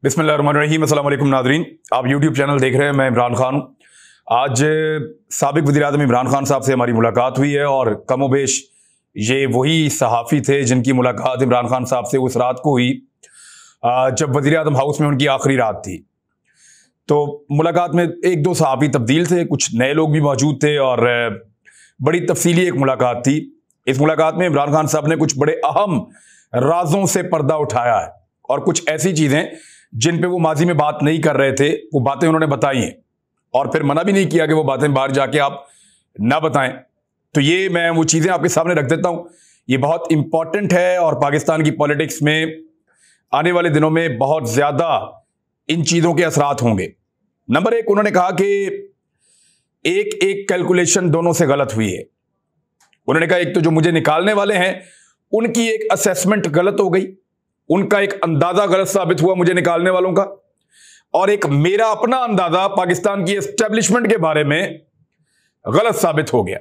बिस्मिल्लाहिर्रहमानिर्रहीम। अस्सलाम वालेकुम नादरीन, आप यूट्यूब चैनल देख रहे हैं। मैं इमरान खान हूं। आज साबिक वज़ीर-ए-आज़म इमरान खान साहब से हमारी मुलाकात हुई है और कमोबेश ये वही सहाफ़ी थे जिनकी मुलाकात इमरान खान साहब से उस रात को हुई जब वज़ीर-ए-आज़म हाउस में उनकी आखिरी रात थी। तो मुलाकात में एक दो सहाफ़ी तब्दील थे, कुछ नए लोग भी मौजूद थे और बड़ी तफसीली एक मुलाकात थी। इस मुलाकात में इमरान खान साहब ने कुछ बड़े अहम राजों से पर्दा उठाया है और कुछ ऐसी चीज़ें जिन पे वो माजी में बात नहीं कर रहे थे, वो बातें उन्होंने बताई हैं और फिर मना भी नहीं किया कि वो बातें बाहर जाके आप ना बताएं। तो ये मैं वो चीज़ें आपके सामने रख देता हूं। ये बहुत इंपॉर्टेंट है और पाकिस्तान की पॉलिटिक्स में आने वाले दिनों में बहुत ज़्यादा इन चीज़ों के असरात होंगे। नंबर एक, उन्होंने कहा कि एक एक कैलकुलेशन दोनों से गलत हुई है। उन्होंने कहा एक तो जो मुझे निकालने वाले हैं उनकी एक असेसमेंट गलत हो गई, उनका एक अंदाजा गलत साबित हुआ मुझे निकालने वालों का, और एक मेरा अपना अंदाजा पाकिस्तान की एस्टेब्लिशमेंट के बारे में गलत साबित हो गया।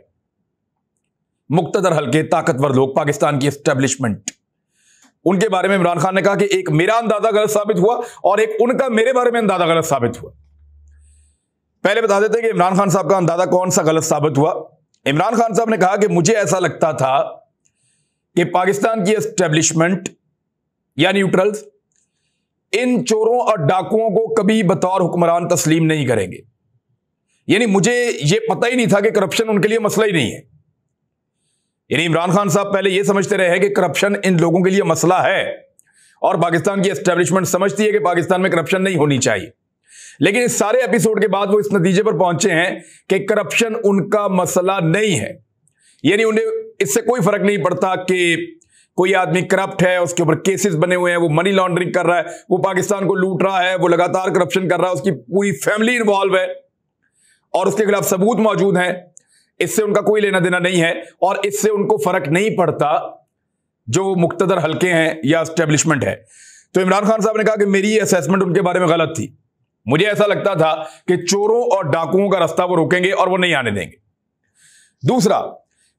मुक्तदर हल्के ताकतवर लोग, पाकिस्तान की एस्टेब्लिशमेंट, उनके बारे में इमरान खान ने कहा कि एक मेरा अंदाजा गलत साबित हुआ और एक उनका मेरे बारे में अंदाजा गलत साबित हुआ। पहले बता देते हैं कि इमरान खान साहब का अंदाजा कौन सा गलत साबित हुआ। इमरान खान साहब ने कहा कि मुझे ऐसा लगता था कि पाकिस्तान की एस्टेब्लिशमेंट या न्यूट्रल्स इन चोरों और डाकुओं को कभी बतौर हुक्मरान तस्लीम नहीं करेंगे। यानी मुझे यह पता ही नहीं था कि करप्शन उनके लिए मसला ही नहीं है। यानी इमरान खान साहब पहले यह समझते रहे हैं कि करप्शन इन लोगों के लिए मसला है और पाकिस्तान की एस्टेब्लिशमेंट समझती है कि पाकिस्तान में करप्शन नहीं होनी चाहिए। लेकिन इस सारे एपिसोड के बाद वो इस नतीजे पर पहुंचे हैं कि करप्शन उनका मसला नहीं है। यानी उन्हें इससे कोई फर्क नहीं पड़ता कि कोई आदमी करप्ट है, उसके ऊपर केसेस बने हुए हैं, वो मनी लॉन्ड्रिंग कर रहा है, वो पाकिस्तान को लूट रहा है, वो लगातार करप्शन कर रहा है, उसकी पूरी फैमिली इन्वॉल्व है और उसके खिलाफ सबूत मौजूद हैं। इससे उनका कोई लेना देना नहीं है और इससे उनको फर्क नहीं पड़ता जो मुक्तदर हल्के हैं या एस्टेब्लिशमेंट है। तो इमरान खान साहब ने कहा कि मेरी असेसमेंट उनके बारे में गलत थी। मुझे ऐसा लगता था कि चोरों और डाकुओं का रास्ता वो रोकेंगे और वो नहीं आने देंगे। दूसरा,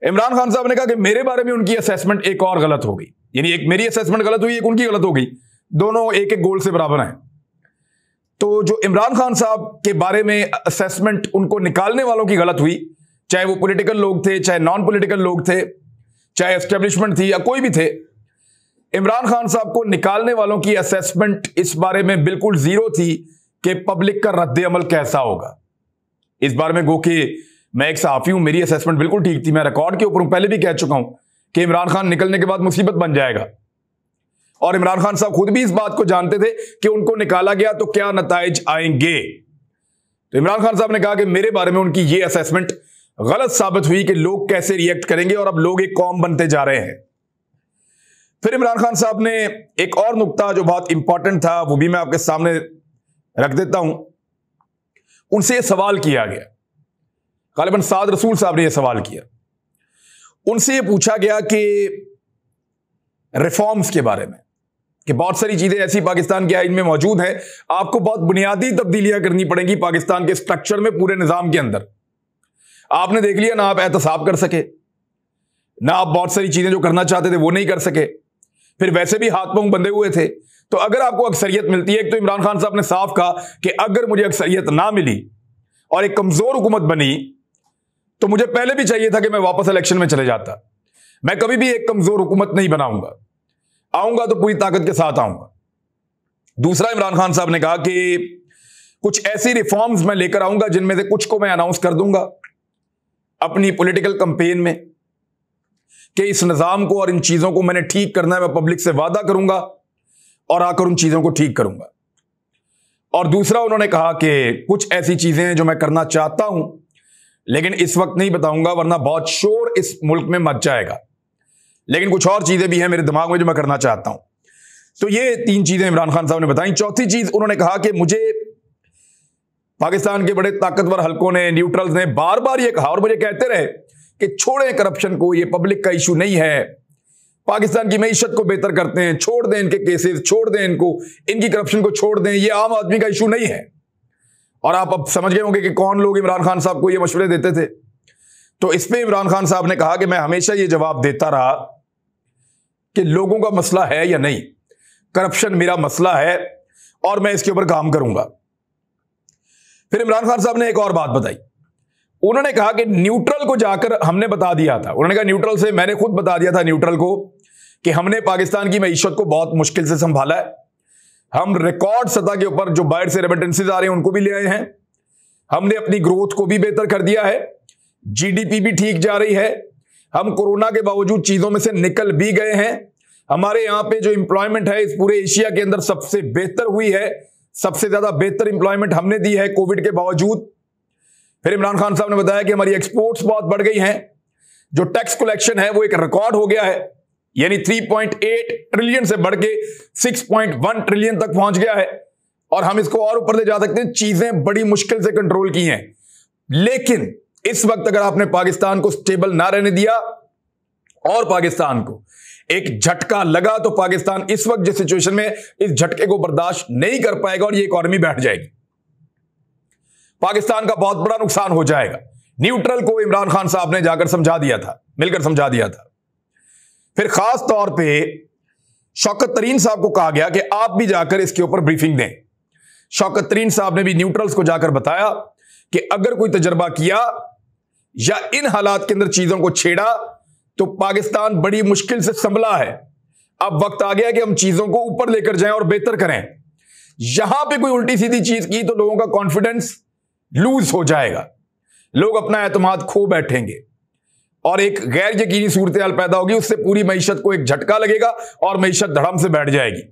इमरान खान साहब ने कहा कि मेरे बारे में उनकी असेसमेंट एक और गलत हो गई। यानी एक मेरी असेसमेंट गलत हुई, एक उनकी गलत हो गई, दोनों एक एक गोल से बराबर हैं। तो जो इमरान खान साहब के बारे में असेसमेंट उनको निकालने वालों की गलत हुई, चाहे वो पॉलिटिकल लोग थे, चाहे नॉन पॉलिटिकल लोग थे, चाहे एस्टेब्लिशमेंट थी या कोई भी थे, इमरान खान साहब को निकालने वालों की असेसमेंट इस बारे में बिल्कुल जीरो थी कि पब्लिक का रद्द अमल कैसा होगा। इस बारे में गो कि मैं एक सहाफी हूं, मेरी असेसमेंट बिल्कुल ठीक थी। मैं रिकॉर्ड के ऊपर हूं, पहले भी कह चुका हूं कि इमरान खान निकलने के बाद मुसीबत बन जाएगा और इमरान खान साहब खुद भी इस बात को जानते थे कि उनको निकाला गया तो क्या नताइज आएंगे। तो इमरान खान साहब ने कहा कि मेरे बारे में उनकी ये असेसमेंट गलत साबित हुई कि लोग कैसे रिएक्ट करेंगे और अब लोग एक कौम बनते जा रहे हैं। फिर इमरान खान साहब ने एक और नुक्ता जो बहुत इंपॉर्टेंट था वो भी मैं आपके सामने रख देता हूं। उनसे यह सवाल किया गया, गालिबन साद रसूल साहब ने यह सवाल किया, उनसे यह पूछा गया कि रिफॉर्म्स के बारे में, कि बहुत सारी चीजें ऐसी पाकिस्तान के आईन में मौजूद हैं, आपको बहुत बुनियादी तब्दीलियां करनी पड़ेंगी पाकिस्तान के स्ट्रक्चर में, पूरे निजाम के अंदर। आपने देख लिया ना आप एहतसाब कर सके, ना आप बहुत सारी चीजें जो करना चाहते थे वो नहीं कर सके, फिर वैसे भी हाथ पांव बंधे हुए थे। तो अगर आपको अक्सरियत मिलती है, एक तो इमरान खान साहब ने साफ कहा कि अगर मुझे अक्सरियत ना मिली और एक कमजोर हुकूमत बनी तो मुझे पहले भी चाहिए था कि मैं वापस इलेक्शन में चले जाता। मैं कभी भी एक कमजोर हुकूमत नहीं बनाऊंगा, आऊंगा तो पूरी ताकत के साथ आऊंगा। दूसरा, इमरान खान साहब ने कहा कि कुछ ऐसी रिफॉर्म्स मैं लेकर आऊंगा जिनमें से कुछ को मैं अनाउंस कर दूंगा अपनी पॉलिटिकल कैंपेन में कि इस निजाम को और इन चीजों को मैंने ठीक करना है। मैं पब्लिक से वादा करूंगा और आकर उन चीजों को ठीक करूंगा। और दूसरा, उन्होंने कहा कि कुछ ऐसी चीजें हैं जो मैं करना चाहता हूं लेकिन इस वक्त नहीं बताऊंगा वरना बहुत शोर इस मुल्क में मच जाएगा, लेकिन कुछ और चीजें भी हैं मेरे दिमाग में जो मैं करना चाहता हूं। तो ये तीन चीजें इमरान खान साहब ने बताई। चौथी चीज उन्होंने कहा कि मुझे पाकिस्तान के बड़े ताकतवर हलकों ने, न्यूट्रल्स ने बार बार ये कहा और मुझे कहते रहे कि छोड़ें करप्शन को, ये पब्लिक का इशू नहीं है, पाकिस्तान की मईशत को बेहतर करते हैं, छोड़ दें इनके केसेस, छोड़ दें इनको, इनकी करप्शन को छोड़ दें, ये आम आदमी का इशू नहीं है। और आप अब समझ गए होंगे कि कौन लोग इमरान खान साहब को ये मशवरे देते थे। तो इस पे इमरान खान साहब ने कहा कि मैं हमेशा ये जवाब देता रहा कि लोगों का मसला है या नहीं, करप्शन मेरा मसला है और मैं इसके ऊपर काम करूंगा। फिर इमरान खान साहब ने एक और बात बताई। उन्होंने कहा कि न्यूट्रल को जाकर हमने बता दिया था, उन्होंने कहा न्यूट्रल से मैंने खुद बता दिया था न्यूट्रल को कि हमने पाकिस्तान की मईशत को बहुत मुश्किल से संभाला है। हम रिकॉर्ड सतह के ऊपर जो बाहर से रेमिटेंसेज आ रहे हैं उनको भी ले आए हैं। हमने अपनी ग्रोथ को भी बेहतर कर दिया है, जीडीपी भी ठीक जा रही है। हम कोरोना के बावजूद चीजों में से निकल भी गए हैं। हमारे यहां पे जो एम्प्लॉयमेंट है इस पूरे एशिया के अंदर सबसे बेहतर हुई है, सबसे ज्यादा बेहतर एम्प्लॉयमेंट हमने दी है कोविड के बावजूद। फिर इमरान खान साहब ने बताया कि हमारी एक्सपोर्ट्स बहुत बढ़ गई हैं, जो टैक्स कलेक्शन है वो एक रिकॉर्ड हो गया है, यानी 3.8 ट्रिलियन से बढ़ के 6.1 ट्रिलियन तक पहुंच गया है और हम इसको और ऊपर ले जा सकते हैं। चीजें बड़ी मुश्किल से कंट्रोल की हैं, लेकिन इस वक्त अगर आपने पाकिस्तान को स्टेबल ना रहने दिया और पाकिस्तान को एक झटका लगा तो पाकिस्तान इस वक्त जिस सिचुएशन में इस झटके को बर्दाश्त नहीं कर पाएगा और ये इकॉनमी बैठ जाएगी। पाकिस्तान का बहुत बड़ा नुकसान हो जाएगा। न्यूट्रल को इमरान खान साहब ने जाकर समझा दिया था, मिलकर समझा दिया था। फिर खास तौर पे शौकत तरीन साहब को कहा गया कि आप भी जाकर इसके ऊपर ब्रीफिंग दें। शौकत तरीन साहब ने भी न्यूट्रल्स को जाकर बताया कि अगर कोई तजर्बा किया या इन हालात के अंदर चीजों को छेड़ा तो पाकिस्तान बड़ी मुश्किल से संभला है। अब वक्त आ गया कि हम चीजों को ऊपर लेकर जाएं और बेहतर करें। यहां पे कोई उल्टी सीधी चीज की तो लोगों का कॉन्फिडेंस लूज हो जाएगा, लोग अपना एतमाद खो बैठेंगे और एक गैर यकीनी सूरत हाल पैदा होगी। उससे पूरी मईशत को एक झटका लगेगा और मईशत धड़म से बैठ जाएगी।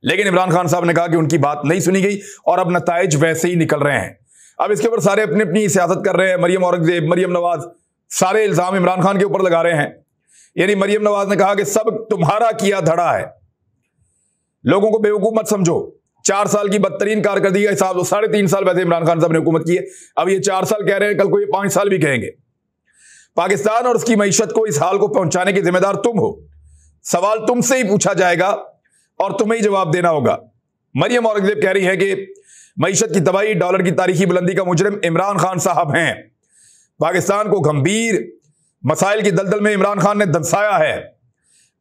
लेकिन इमरान खान साहब ने कहा कि उनकी बात नहीं सुनी गई और अब नताइज वैसे ही निकल रहे हैं। अब इसके ऊपर सारे अपनी अपनी सियासत कर रहे हैं। मरियम औरंगजेब, मरियम नवाज, सारे इल्जाम इमरान खान के ऊपर लगा रहे हैं। यानी मरियम नवाज ने कहा कि सब तुम्हारा किया धड़ा है, लोगों को बेवकूफ मत समझो। 4 साल की बदतरीन कारकर्दगी का हिसाब 3.5 साल वैसे इमरान खान साहब ने हुकूमत की है, अब ये 4 साल कह रहे हैं, कल को ये 5 साल भी कहेंगे। पाकिस्तान और उसकी मईशत को इस हाल को पहुंचाने के जिम्मेदार तुम हो। सवाल तुमसे ही पूछा जाएगा और तुम्हें ही जवाब देना होगा। मरियम औरंगजेब कह रही है कि मईशत की तबाही, डॉलर की तारीखी बुलंदी का मुजरिम इमरान खान साहब हैं। पाकिस्तान को गंभीर मसाइल की दलदल में इमरान खान ने दंसाया है।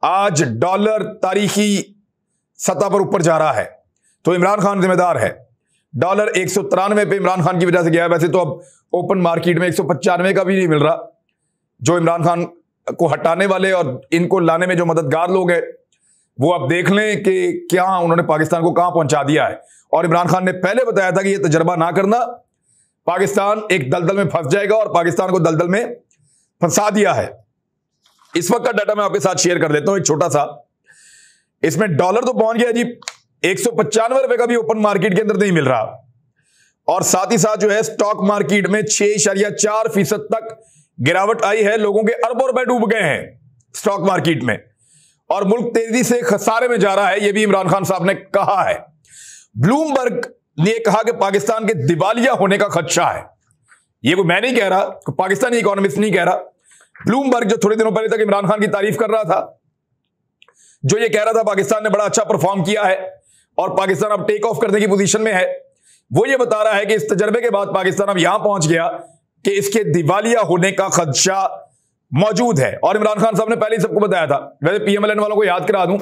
आज डॉलर तारीखी सतह पर ऊपर जा रहा है तो इमरान खान जिम्मेदार है। डॉलर 193 पे इमरान खान की वजह से गया है। वैसे तो अब ओपन मार्केट में 195 का भी नहीं मिल रहा। जो इमरान खान को हटाने वाले और इनको लाने में जो मददगार लोग हैं वो अब देख लें कि क्या उन्होंने पाकिस्तान को कहां पहुंचा दिया है। और इमरान खान ने पहले बताया था कि यह तजर्बा ना करना, पाकिस्तान एक दलदल में फंस जाएगा और पाकिस्तान को दलदल में फंसा दिया है। इस वक्त का डाटा मैं आपके साथ शेयर कर देता हूं, एक छोटा सा। इसमें डॉलर तो पहुंच गया जी 195 रुपए का भी ओपन मार्केट के अंदर नहीं मिल रहा और साथ ही साथ जो है स्टॉक मार्केट में 6.4% तक गिरावट आई है। लोगों के अरबों रुपए डूब गए हैं स्टॉक मार्केट में और मुल्क तेजी से खसारे में जा रहा है। यह भी इमरान खान साहब ने कहा है। ब्लूमबर्ग ने कहा कि पाकिस्तान के दिवालिया होने का खदशा है। यह कोई मैं नहीं कह रहा, पाकिस्तानी इकोनॉमिस्ट नहीं कह रहा। ब्लूमबर्ग जो थोड़े दिनों पहले तक इमरान खान की तारीफ कर रहा था, जो ये कह रहा था पाकिस्तान ने बड़ा अच्छा परफॉर्म किया है और पाकिस्तान अब टेक ऑफ करने की पोजीशन में है, वो ये बता रहा है कि इस तजर्बे के बाद पाकिस्तान अब यहां पहुंच गया कि इसके दिवालिया होने का खदशा मौजूद है। और इमरान खान साहब ने पहले ही सबको बताया था। वैसे पीएमएलएन वालों को याद करा दूं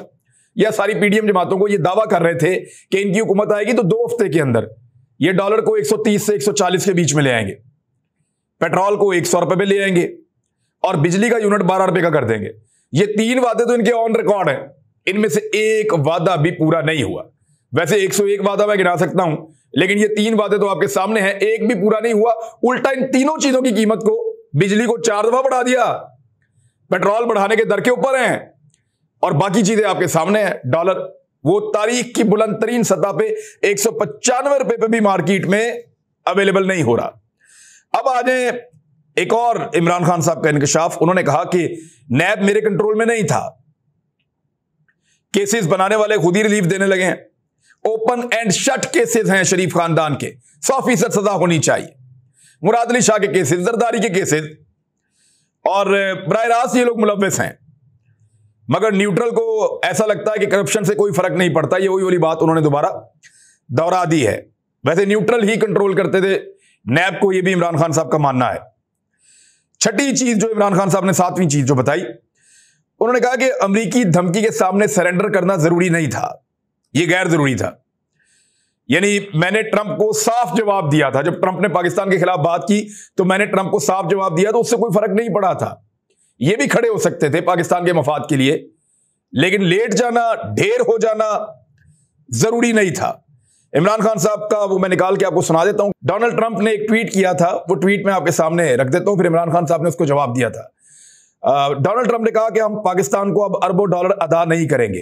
या सारी पीडीएम जमातों को, ये दावा कर रहे थे कि इनकी हुकूमत आएगी तो 2 हफ्ते के अंदर ये डॉलर को 130 से 140 के बीच में ले आएंगे, पेट्रोल को 100 रुपए पे ले आएंगे और बिजली का यूनिट 12 रुपए का कर देंगे। ये 3 वादे तो इनके ऑन रिकॉर्ड है, इनमें से एक वादा भी पूरा नहीं हुआ। वैसे 101 वादा मैं गिना सकता हूं, लेकिन ये 3 वादे तो आपके सामने हैं, एक भी पूरा नहीं हुआ। उल्टा इन तीनों चीजों की कीमत को, बिजली को 4 दफा बढ़ा दिया, पेट्रोल बढ़ाने के दर के ऊपर हैं और बाकी चीजें आपके सामने हैं। डॉलर वो तारीख की बुलंद तरीन सतह पे 195 रुपए पे भी मार्केट में अवेलेबल नहीं हो रहा। अब आ जाए एक और इमरान खान साहब का इंकशाफ। उन्होंने कहा कि नैब मेरे कंट्रोल में नहीं था, केसेस बनाने वाले खुद ही रिलीफ देने लगे हैं। ओपन एंड शट केसेस हैं शरीफ खानदान के, 100% सजा होनी चाहिए। मुराद अली शाह के केसेस, जरदारी के केसेस और बराह रास्त ये लोग मुलव्वस हैं। मगर न्यूट्रल को ऐसा लगता है कि करप्शन से कोई फर्क नहीं पड़ता। ये वही वाली बात उन्होंने दोबारा दोहरा दी है। वैसे न्यूट्रल ही कंट्रोल करते थे नैब को, यह भी इमरान खान साहब का मानना है। छठी चीज जो इमरान खान साहब ने, 7वीं चीज जो बताई, उन्होंने कहा कि अमेरिकी धमकी के सामने सरेंडर करना जरूरी नहीं था, यह गैर जरूरी था। यानी मैंने ट्रंप को साफ जवाब दिया था। जब ट्रंप ने पाकिस्तान के खिलाफ बात की तो मैंने ट्रंप को साफ जवाब दिया, तो उससे कोई फर्क नहीं पड़ा था। ये भी खड़े हो सकते थे पाकिस्तान के मफाद के लिए, लेकिन लेट जाना, ढेर हो जाना जरूरी नहीं था। इमरान खान साहब का वो मैं निकाल के आपको सुना देता हूं। डोनाल्ड ट्रंप ने एक ट्वीट किया था, वो ट्वीट मैं आपके सामने रख देता हूं, फिर इमरान खान साहब ने उसको जवाब दिया था। डोनाल्ड ट्रंप ने कहा कि हम पाकिस्तान को अब अरबों डॉलर अदा नहीं करेंगे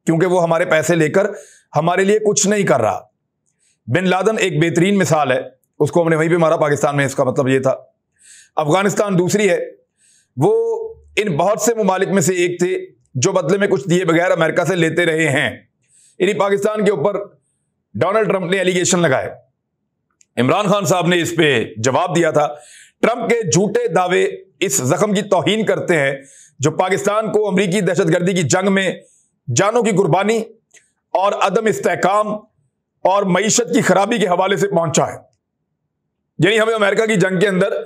क्योंकि वो हमारे पैसे लेकर हमारे लिए कुछ नहीं कर रहा। बिन लादेन एक बेहतरीन मिसाल है, उसको हमने वहीं पे मारा पाकिस्तान में, इसका मतलब ये था। अफगानिस्तान दूसरी है, वो इन बहुत से ममालिक में से एक थे जो बदले में कुछ दिए बगैर अमेरिका से लेते रहे हैं। यानी पाकिस्तान के ऊपर डोनाल्ड ट्रंप ने एलिगेशन लगाए। इमरान खान साहब ने इस पे जवाब दिया था, ट्रंप के झूठे दावे इस जख्म की तौहीन करते हैं जो पाकिस्तान को अमरीकी दहशतगर्दी की जंग में जानों की कुर्बानी और अदम इस्तेहकाम और मईशत की खराबी के हवाले से पहुंचा है। यानी हमें अमेरिका की जंग के अंदर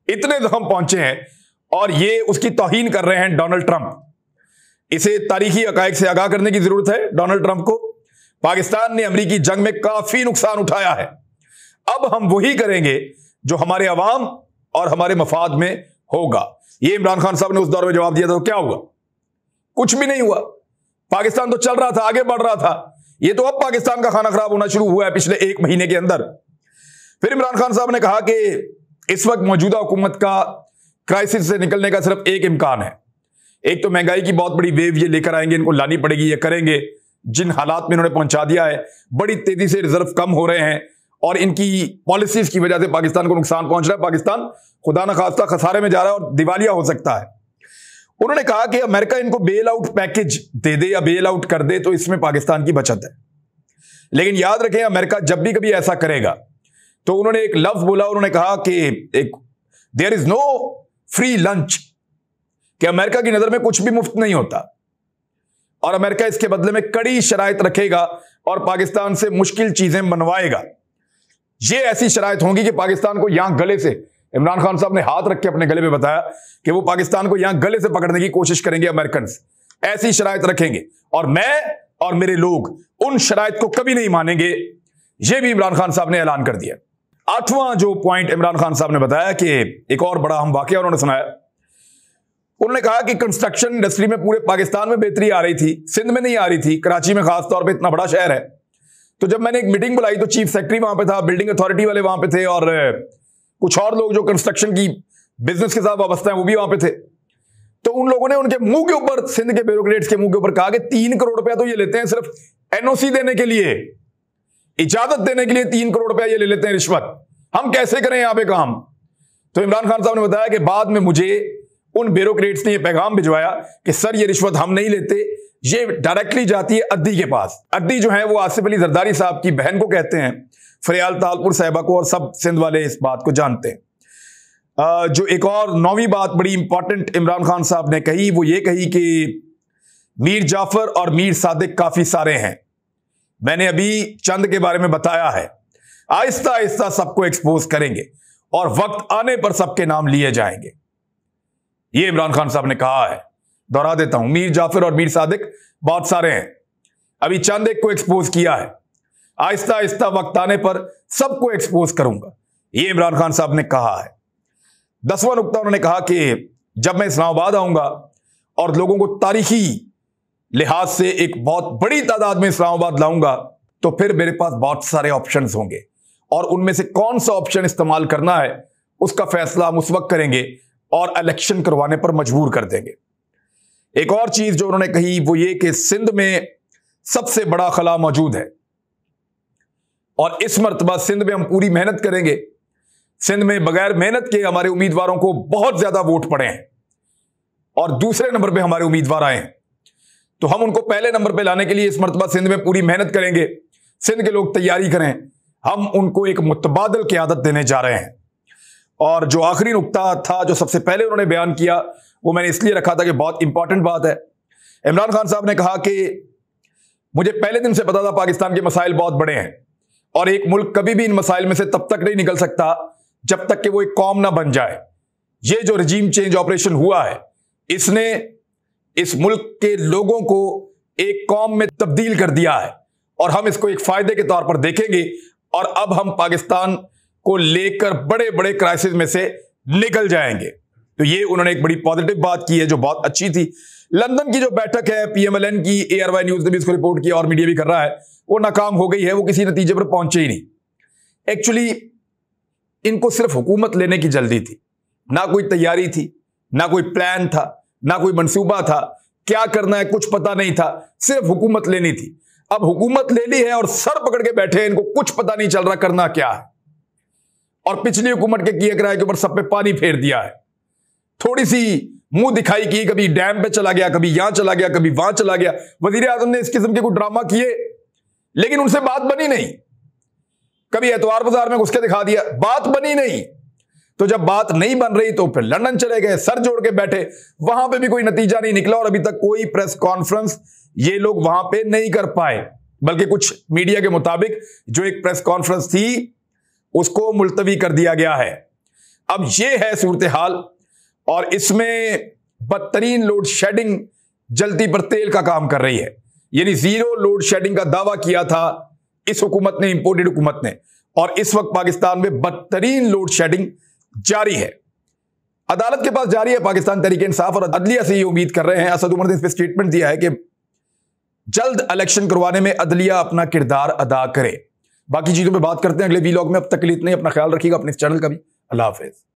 इतने जख्म पहुंचे हैं और ये उसकी तौहीन कर रहे हैं डोनाल्ड ट्रंप। इसे तारीखी हकायक से आगाह करने की जरूरत है डोनाल्ड ट्रंप को। पाकिस्तान ने अमरीकी जंग में काफी नुकसान उठाया है, अब हम वही करेंगे जो हमारे अवाम और हमारे मफाद में होगा। ये इमरान खान साहब ने उस दौर में जवाब दिया था। तो क्या हुआ? कुछ भी नहीं हुआ। पाकिस्तान तो चल रहा था, आगे बढ़ रहा था। ये तो अब पाकिस्तान का खाना खराब होना शुरू हुआ है पिछले एक महीने के अंदर। फिर इमरान खान साहब ने कहा कि इस वक्त मौजूदा हुकूमत का क्राइसिस से निकलने का सिर्फ एक इम्कान है। एक तो महंगाई की बहुत बड़ी वेव ये लेकर आएंगे, इनको लानी पड़ेगी, ये करेंगे। जिन हालात में इन्होंने पहुंचा दिया है, बड़ी तेजी से रिजर्व कम हो रहे हैं और इनकी पॉलिसीज की वजह से पाकिस्तान को नुकसान पहुंच रहा है। पाकिस्तान खुदा न खास्ता खसारे में जा रहा है और दिवालिया हो सकता है। उन्होंने कहा कि अमेरिका इनको बेल आउट पैकेज दे दे या बेल आउट कर दे तो इसमें पाकिस्तान की बचत है। लेकिन याद रखें, अमेरिका जब भी कभी ऐसा करेगा तो उन्होंने एक लफ्ज बोला, उन्होंने कहा कि there is no free lunch, कि अमेरिका की नजर में कुछ भी मुफ्त नहीं होता और अमेरिका इसके बदले में कड़ी शराइत रखेगा और पाकिस्तान से मुश्किल चीजें मनवाएगा। ये ऐसी शराइत होंगी कि पाकिस्तान को यहां गले से, इमरान खान साहब ने हाथ रख के अपने गले में बताया कि वो पाकिस्तान को यहां गले से पकड़ने की कोशिश करेंगे अमेरिकन। ऐसी शराइत रखेंगे और मैं और मेरे लोग उन शराइत को कभी नहीं मानेंगे। यह भी इमरान खान साहब ने ऐलान कर दिया। आठवां जो पॉइंट इमरान खान साहब ने बताया कि एक और बड़ा अहम वाकया उन्होंने सुनाया। उन्होंने कहा कि कंस्ट्रक्शन इंडस्ट्री में पूरे पाकिस्तान में बेहतरी आ रही थी, सिंध में नहीं आ रही थी, कराची में खास तौर पे, इतना बड़ा शहर है। तो जब मैंने एक मीटिंग बुलाई तो चीफ सेक्रेटरी वहां पे था, बिल्डिंग अथॉरिटी वाले वहां पे थे और कुछ और लोग जो कंस्ट्रक्शन की बिजनेस के साथ वाबस्ता है वो भी वहां पे थे। तो उन लोगों ने उनके मुंह के ऊपर, सिंध के ब्यूरोक्रेट्स के मुंह के ऊपर कहा कि 3 करोड़ रुपया तो ये लेते हैं सिर्फ एनओसी देने के लिए, इजाजत देने के लिए 3 करोड़ रुपया ये ले लेते हैं रिश्वत। हम कैसे करें यहां पे काम? तो इमरान खान साहब ने बताया कि बाद में मुझे उन ब्यूरोक्रेट्स ने यह पैगाम भिजवाया कि सर ये रिश्वत हम नहीं लेते, ये डायरेक्टली जाती है अद्दी के पास। अद्दी जो है वो आसिफ अली जरदारी साहब की बहन को कहते हैं, फरियाल तालपुर साहिबा को, और सब सिंध वाले इस बात को जानते हैं। जो एक और 9वीं बात बड़ी इंपॉर्टेंट इमरान खान साहब ने कही, वो ये कही कि मीर जाफर और मीर सादिक काफी सारे हैं। मैंने अभी चंद के बारे में बताया है। आहिस्ता आहिस्ता सबको एक्सपोज करेंगे और वक्त आने पर सबके नाम लिए जाएंगे। ये इमरान खान साहब ने कहा है। दोहरा देता हूं, मीर जाफर और मीर सादिक बहुत सारे हैं, अभी चंद एक को एक्सपोज किया है, आहिस्ता आहिस्ता वक्त आने पर सबको एक्सपोज करूंगा, ये इमरान खान साहब ने कहा है। 10वां नुकता उन्होंने कहा कि जब मैं इस्लामाबाद आऊंगा और लोगों को तारीखी लिहाज से एक बहुत बड़ी तादाद में इस्लामाबाद लाऊंगा तो फिर मेरे पास बहुत सारे ऑप्शंस होंगे और उनमें से कौन सा ऑप्शन इस्तेमाल करना है उसका फैसला हम उस वक्त करेंगे और इलेक्शन करवाने पर मजबूर कर देंगे। एक और चीज जो उन्होंने कही वो ये कि सिंध में सबसे बड़ा खला मौजूद है और इस मर्तबा सिंध में हम पूरी मेहनत करेंगे। सिंध में बगैर मेहनत के हमारे उम्मीदवारों को बहुत ज्यादा वोट पड़े हैं और दूसरे नंबर पे हमारे उम्मीदवार आए हैं, तो हम उनको पहले नंबर पे लाने के लिए इस मर्तबा सिंध में पूरी मेहनत करेंगे। सिंध के लोग तैयारी करें, हम उनको एक मुतबादल क़यादत देने जा रहे हैं। और जो आखिरी नुकता था जो सबसे पहले उन्होंने बयान किया वो मैंने इसलिए रखा था कि बहुत इंपॉर्टेंट बात है। इमरान खान साहब ने कहा कि मुझे पहले दिन से पता था पाकिस्तान के मसाइल बहुत बड़े हैं और एक मुल्क कभी भी इन मसाइल में से तब तक नहीं निकल सकता जब तक कि वो एक कौम ना बन जाए। ये जो रजीम चेंज ऑपरेशन हुआ है इसने इस मुल्क के लोगों को एक कौम में तब्दील कर दिया है और हम इसको एक फायदे के तौर पर देखेंगे और अब हम पाकिस्तान को लेकर बड़े बड़े क्राइसिस में से निकल जाएंगे। तो ये उन्होंने एक बड़ी पॉजिटिव बात की है जो बहुत अच्छी थी। लंदन की जो बैठक है पीएमएलएन की, ARY न्यूज ने भी इसको रिपोर्ट किया और मीडिया भी कर रहा है, वो नाकाम हो गई है, वो किसी नतीजे पर पहुंचे ही नहीं। एक्चुअली इनको सिर्फ हुकूमत लेने की जल्दी थी, ना कोई तैयारी थी, ना कोई प्लान था, ना कोई मंसूबा था, क्या करना है कुछ पता नहीं था, सिर्फ हुकूमत लेनी थी। अब हुकूमत ले ली है और सर पकड़ के बैठे हैं, इनको कुछ पता नहीं चल रहा करना क्या है। और पिछली हुकूमत के किए कराए के ऊपर सब पे पानी फेर दिया है। थोड़ी सी मुंह दिखाई की, कभी डैम पे चला गया, कभी यहां चला गया, कभी वहां चला गया। वजीर आजम ने इस किस्म के कुछ ड्रामा किए, लेकिन उनसे बात बनी नहीं। कभी एतवार बाजार में घुस के दिखा दिया, बात बनी नहीं। तो जब बात नहीं बन रही तो फिर लंदन चले गए, सर जोड़ के बैठे, वहां पे भी कोई नतीजा नहीं निकला और अभी तक कोई प्रेस कॉन्फ्रेंस ये लोग वहां पे नहीं कर पाए। बल्कि कुछ मीडिया के मुताबिक जो एक प्रेस कॉन्फ्रेंस थी उसको मुलतवी कर दिया गया है। अब ये है सूरत हाल और इसमें बदतरीन लोड शेडिंग जलती पर तेल का काम कर रही है। यानी जीरो लोड शेडिंग का दावा किया था इस हुकूमत ने, इंपोर्टेड हुकूमत ने, और इस वक्त पाकिस्तान में बदतरीन लोड शेडिंग जारी है। अदालत के पास जारी है पाकिस्तान तहरीक इंसाफ और अदलिया से ये उम्मीद कर रहे हैं। असद उमर ने इस पर स्टेटमेंट दिया है कि जल्द इलेक्शन करवाने में अदलिया अपना किरदार अदा करे। बाकी चीजों पे बात करते हैं अगले वीलॉग में। अब तक के लिए इतना ही। अपना ख्याल रखिएगा, अपने इस चैनल का भी। अल्लाह हाफिज।